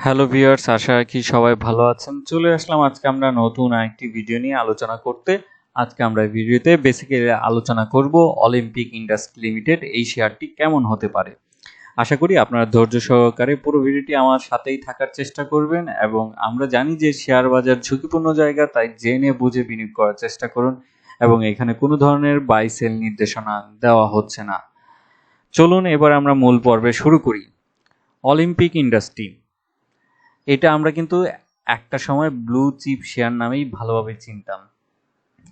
Hello viewers, আশা রাখি সবাই ভালো আছেন। চলে আসলাম আজকে আমরা নতুন আরেকটি ভিডিও নিয়ে আলোচনা করতে। আজকে আমরা এই ভিডিওতে বেসিক্যালি আলোচনা করব অলিম্পিক ইন্ডাস্ট্রি লিমিটেড এই শেয়ারটি কেমন হতে পারে। আশা করি আপনারা ধৈর্য সহকারে পুরো ভিডিওটি আমার সাথেই থাকার চেষ্টা করবেন এবং আমরা জানি যে শেয়ার বাজার ঝুঁকিপূর্ণ জায়গা, তাই জেনে বুঝে বিনিয়োগ করার চেষ্টা করুন এবং এখানে কোনো ধরনের বাই সেল নির্দেশনা দেওয়া হচ্ছে না। চলুন এবার আমরা মূল পর্বে শুরু করি। অলিম্পিক ইন্ডাস্ট্রি, এটা আমরা কিন্তু একটা সময় ব্লু চিপ শেয়ার নামেই ভালোভাবে চিনতাম,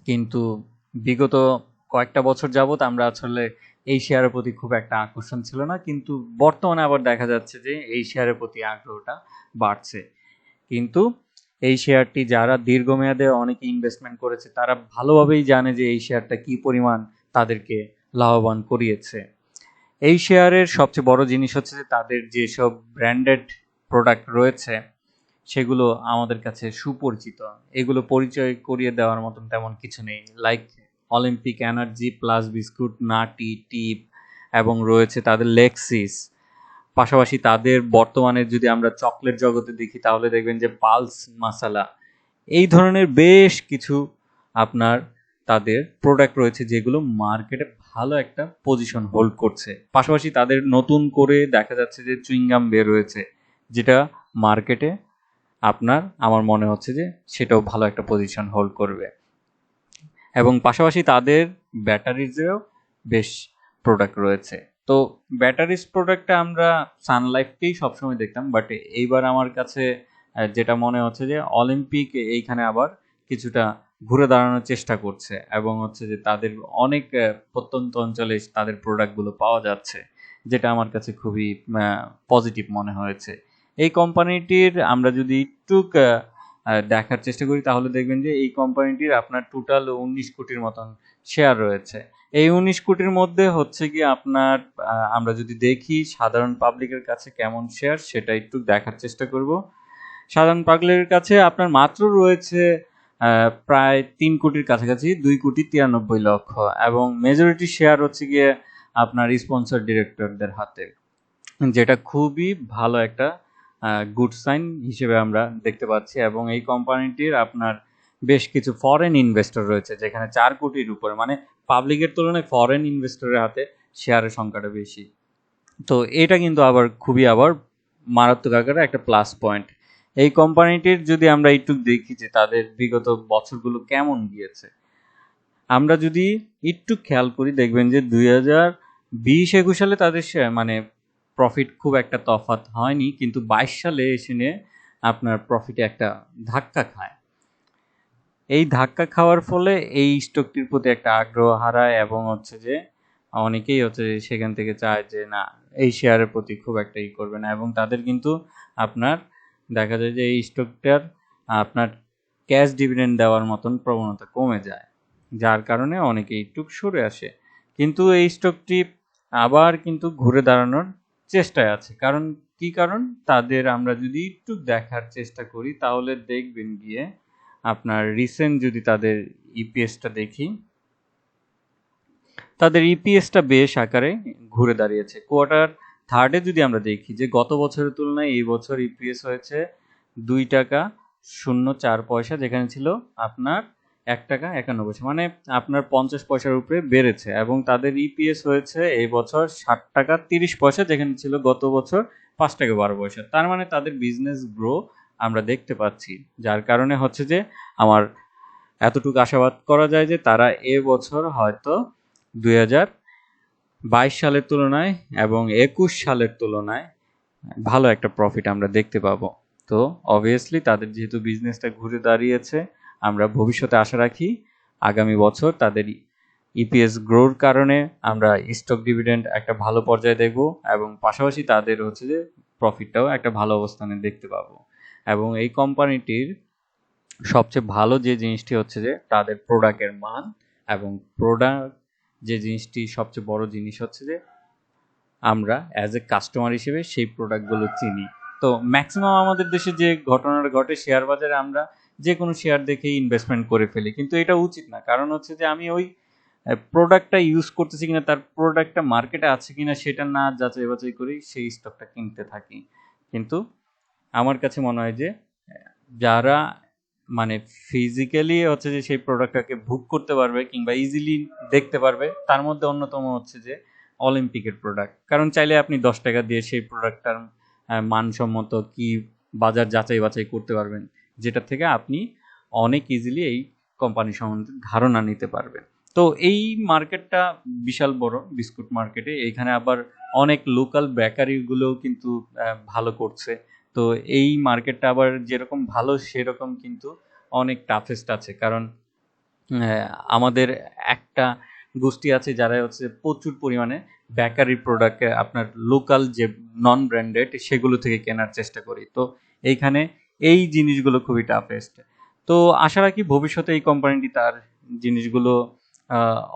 কিন্তু বিগত কয়েকটা বছর যাবত আমরা আসলে এই শেয়ারের প্রতি খুব একটা আকর্ষণ ছিল না, কিন্তু বর্তমানে আবার দেখা যাচ্ছে যে এই শেয়ারের প্রতি আগ্রহটা বাড়ছে। কিন্তু এই শেয়ারটি যারা দীর্ঘমেয়াদে অনেকে ইনভেস্টমেন্ট করেছে তারা ভালোভাবেই জানে যে এই শেয়ারটা কি পরিমাণ তাদেরকে লাভবান করিয়েছে। এই শেয়ারের সবচেয়ে বড় জিনিস হচ্ছে যে তাদের যেসব ব্র্যান্ডেড প্রোডাক্ট রয়েছে সেগুলো আমাদের কাছে সুপরিচিত। এগুলো পরিচয় করিয়ে দেওয়ার মতন তেমন কিছু নেই, like Olympic Energy Plus biscuit, Nutty, টিপ এবং রয়েছে তাদের লেক্সিস। পাশাপাশি তাদের বর্তমানে যদি আমরা চকলেট জগতে দেখি তাহলে দেখবেন যে পালস মাসালা, এই ধরনের বেশ কিছু আপনার তাদের প্রোডাক্ট রয়েছে যেগুলো মার্কেটে ভালো একটা পজিশন হোল্ড করছে। পাশাপাশি তাদের নতুন করে দেখা যাচ্ছে যে চুইংগাম বের হয়েছে, যেটা মার্কেটে আমার মনে হচ্ছে যে সেটাও ভালো একটা পজিশন হোল্ড করবে। এবং পাশাপাশি তাদের ব্যাটারিজেও বেশ প্রোডাক্ট রয়েছে। তো ব্যাটারিজ প্রোডাক্টটা আমরা সানলাইফকেই সবসময় দেখতাম, বাট এইবার আমার কাছে যেটা মনে হচ্ছে যে অলিম্পিক এইখানে আবার কিছুটা ঘুরে দাঁড়ানোর চেষ্টা করছে এবং হচ্ছে যে তাদের অনেক প্রত্যন্ত অঞ্চলে তাদের প্রোডাক্টগুলো পাওয়া যাচ্ছে, যেটা আমার কাছে খুবই পজিটিভ মনে হয়েছে। এই কোম্পানিটির আমরা যদি একটু দেখার চেষ্টা করি তাহলে দেখবেন যে এই কোম্পানিটির আপনার টোটাল 19 কোটির মতন শেয়ার রয়েছে। এই 19 কোটির মধ্যে হচ্ছে কি আপনার আমরা যদি দেখি সাধারণ পাবলিকের কাছে কেমন শেয়ার সেটা একটু দেখার চেষ্টা করব। সাধারণ পাবলিকের কাছে আপনার মাত্র রয়েছে প্রায় 3 কোটির কাছাকাছি, 2,93,00,000 এবং মেজরিটি শেয়ার হচ্ছে গিয়ে আপনার স্পন্সর ডিরেক্টরদের হাতে, যেটা খুবই ভালো একটা গুড সাইন হিসেবে আমরা দেখতে পাচ্ছি। এবং এই কোম্পানিটির আপনার বেশ কিছু ফরেন ইনভেস্টর রয়েছে, যেখানে 4 কোটির উপরে, মানে পাবলিকের তুলনায় ফরেন ইনভেস্টরের হাতে শেয়ারের সংখ্যাটা বেশি। তো এটা কিন্তু আবার মারাত্মক আকারে একটা প্লাস পয়েন্ট। এই কোম্পানিটির যদি আমরা একটু দেখি যে তাদের বিগত বছরগুলো কেমন গিয়েছে, আমরা যদি একটু খেয়াল করি দেখবেন যে 2020-21 সালে তাদের মানে প্রফিট খুব একটা তফাৎ হয়নি, কিন্তু 22 সালে এসে নিয়ে আপনার প্রফিটে একটা ধাক্কা খায়। এই ধাক্কা খাওয়ার ফলে এই স্টকটির প্রতি একটা আগ্রহ হারায় এবং হচ্ছে যে অনেকেই হচ্ছে সেখান থেকে চায় যে না, এই শেয়ারের প্রতি খুব একটা করবে না, এবং তাদের কিন্তু আপনার দেখা যায় যে এই স্টকটার আপনার ক্যাশ ডিভিডেন্ড দেওয়ার মতন প্রবণতা কমে যায়, যার কারণে অনেকে একটু সরে আসে। কিন্তু এই স্টকটি আবার কিন্তু ঘুরে দাঁড়ানোর চেষ্টায় আছে। কারণ তাদের আমরা যদি একটু দেখার চেষ্টা করি তাহলে দেখবেন গিয়ে আপনার রিসেন্ট যদি তাদের ইপিএসটা দেখি, তাদের ইপিএসটা বেশ আকারে ঘুরে দাঁড়িয়েছে। কোয়ার্টার থার্ডে যদি আমরা দেখি যে গত বছরের তুলনায় এই বছর ইপিএস হয়েছে 2 টাকা 0.4 পয়সা, যেখানে ছিল আপনার 1 টাকা 51 পয়সা, মানে আপনার 50 পয়সার উপরে বেড়েছে। এবং তাদের ইপিএস হয়েছে এই বছর 60 টাকা 30 পয়সা, যেখানে ছিল গত বছর 5 টাকা 12 পয়সা। তার মানে তাদের বিজনেস গ্রো আমরা দেখতে পাচ্ছি, যার কারণে হচ্ছে যে আমার এতটুকু আশাবাদ করা যায় যে তারা এবছর হয়তো 2022 সালের তুলনায় এবং 21 সালের তুলনায় ভালো একটা প্রফিট আমরা দেখতে পাবো। তো অবভিয়াসলি তাদের যেহেতু বিজনেসটা ঘুরে দাঁড়িয়েছে, আমরা ভবিষ্যতে আশা রাখি আগামী বছর তাদের ইপিএস গ্রোর কারণে আমরা স্টক ডিভিডেন্ড একটা ভালো পর্যায়ে দেখব এবং পাশাপাশি তাদের হচ্ছে যে প্রফিটটাও একটা ভালো অবস্থানে দেখতে পাবো। এবং এই কোম্পানিটির সবচেয়ে ভালো যে জিনিসটি হচ্ছে যে তাদের প্রোডাক্টের মান, এবং প্রোডাক্ট যে জিনিসটি সবচেয়ে বড় জিনিস হচ্ছে যে আমরা অ্যাজ এ কাস্টমার হিসেবে সেই প্রোডাক্টগুলো চিনি। তো ম্যাক্সিমাম আমাদের দেশে যে ঘটনাটা ঘটে, শেয়ার বাজারে আমরা যে কোনো শেয়ার দেখেই ইনভেস্টমেন্ট করে ফেলি, কিন্তু এটা উচিত না। কারণ হচ্ছে যে আমি ওই প্রোডাক্টটা ইউজ করতেছি কিনা, তার প্রোডাক্টটা মার্কেটে আছে কিনা সেটা না যাচাই বাছাই করেই সেই স্টকটা কিনতে থাকি। কিন্তু আমার কাছে মনে হয় যে যারা মানে ফিজিক্যালি হচ্ছে যে সেই প্রোডাক্টটাকে বুক করতে পারবে কিংবা ইজিলি দেখতে পারবে, তার মধ্যে অন্যতম হচ্ছে যে অলিম্পিকের প্রোডাক্ট। কারণ চাইলে আপনি 10 টাকা দিয়ে সেই প্রোডাক্টটার মানসম্মত কি বাজার যাচাই বাছাই করতে পারবেন, যেটা থেকে আপনি অনেক ইজিলি এই কোম্পানি সম্বন্ধে ধারণা নিতে পারবেন। তো এই মার্কেটটা বিশাল বড় বিস্কুট মার্কেটে, এখানে আবার অনেক লোকাল বেকারিগুলোও কিন্তু ভালো করছে। তো এই মার্কেটটা আবার যেরকম ভালো সেরকম কিন্তু অনেক টাফেস্ট আছে, কারণ আমাদের একটা গোষ্ঠী আছে যারা হচ্ছে প্রচুর পরিমাণে বেকারি প্রোডাক্ট আপনার লোকাল যে নন ব্র্যান্ডেড সেগুলো থেকে কেনার চেষ্টা করি। তো এইখানে এই জিনিসগুলো খুবই টাফেস্ট। তো আশা রাখি ভবিষ্যতে এই কোম্পানিটি তার জিনিসগুলো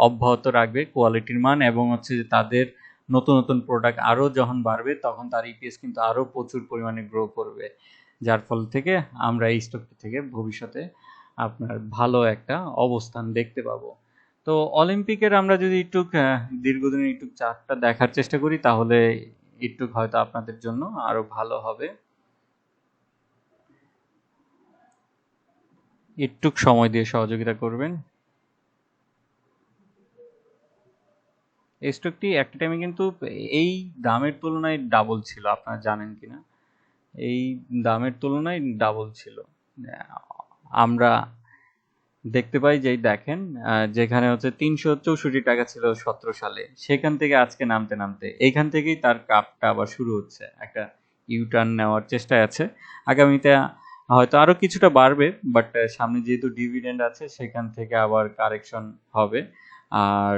অব্যাহত রাখবে, কোয়ালিটির মান, এবং হচ্ছে যে তাদের নতুন নতুন প্রোডাক্ট আরও যখন বাড়বে তখন তার ইপিএস কিন্তু আরও প্রচুর পরিমাণে গ্রো করবে, যার ফল থেকে আমরা এই স্টকটি থেকে ভবিষ্যতে আপনার ভালো একটা অবস্থান দেখতে পাবো। তো অলিম্পিকের আমরা যদি একটু দীর্ঘদিনের একটু চার্টটা দেখার চেষ্টা করি তাহলে একটু হয়তো আপনাদের জন্য আরো ভালো হবে। একটু সময় দিয়ে সহযোগিতা করবেন। এই স্টকটি একটা টাইমে কিন্তু এই দামের তুলনায় ডাবল ছিল, আপনারা জানেন কিনা, এই দামের তুলনায় ডাবল ছিল। আমরা দেখতে পাই যে দেখেন যেখানে হচ্ছে 364 টাকা ছিল 17 সালে, সেখান থেকে আজকে নামতে নামতে এইখান থেকেই তার কাপটা আবার শুরু হচ্ছে, একটা ইউটার্ন নেওয়ার চেষ্টায় আছে। আগামীতে হয়তো আরো কিছুটা বাড়বে, বাট সামনে যেহেতু ডিভিডেন্ড আছে সেখান থেকে আবার কারেকশন হবে। আর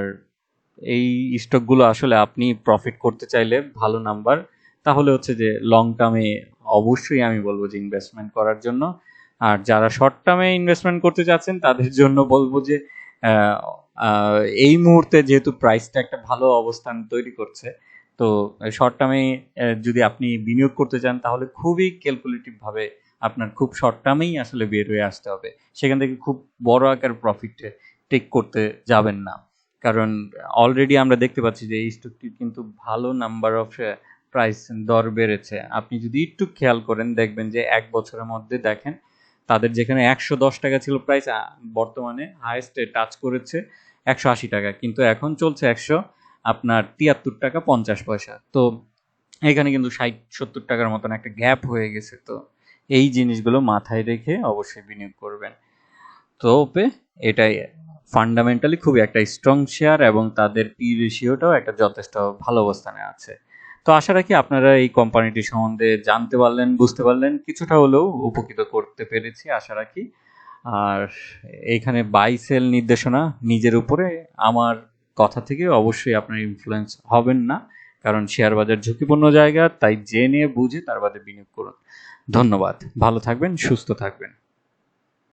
এই স্টকগুলো আসলে আপনি প্রফিট করতে চাইলে ভালো নাম্বার, তাহলে হচ্ছে যে লং টার্মে অবশ্যই আমি বলবো যে ইনভেস্টমেন্ট করার জন্য। আর যারা শর্ট টার্মে ইনভেস্টমেন্ট করতে চাচ্ছেন তাদের জন্য বলবো যে এই মুহূর্তে যেহেতু প্রাইসটা একটা ভালো অবস্থান তৈরি করছে, তো শর্ট টার্মে যদি আপনি বিনিয়োগ করতে চান তাহলে খুবই ক্যালকুলেটিভ ভাবে আপনার খুব শর্ট টার্মেই আসলে বের হয়ে আসতে হবে, সেখান থেকে খুব বড় আকার প্রফিট টেক করতে যাবেন না। কারণ অলরেডি আমরা দেখতে পাচ্ছি যে এই স্টকটির কিন্তু ভালো নাম্বার অফ প্রাইস দর বেড়েছে। আপনি যদি একটু খেয়াল করেন দেখবেন যে 1 বছরের মধ্যে দেখেন তাদের যেখানে 110 টাকা ছিল প্রাইস, বর্তমানে হাইয়েস্ট টাচ করেছে 180 টাকা, কিন্তু এখন চলছে আপনার 73 টাকা 50 পয়সা। তো এখানে কিন্তু 60-70 টাকার মতন একটা গ্যাপ হয়ে গেছে। তো এই জিনিসগুলো মাথায় রেখে অবশ্যই বিনিয়োগ করবেন। তবে এটাই ফান্ডামেন্টালি খুবই একটা স্ট্রং শেয়ার এবং তাদের পি রেশিওটাও একটা যথেষ্ট ভালো অবস্থানে আছে। তো আশা রাখি আপনারা এই কোম্পানিটি সম্বন্ধে জানতে পারলেন, বুঝতে পারলেন, কিছুটা হলেও উপকৃত করতে পেরেছি আশা রাখি। আর এইখানে বাই সেল নির্দেশনা নিজের উপরে, আমার কথা থেকে অবশ্যই আপনার ইনফ্লুয়েন্স হবেন না, কারণ শেয়ার বাজার ঝুঁকিপূর্ণ জায়গা, তাই জেনে বুঝে তার বাদে বিনিয়োগ করুন। ধন্যবাদ, ভালো থাকবেন, সুস্থ থাকবেন।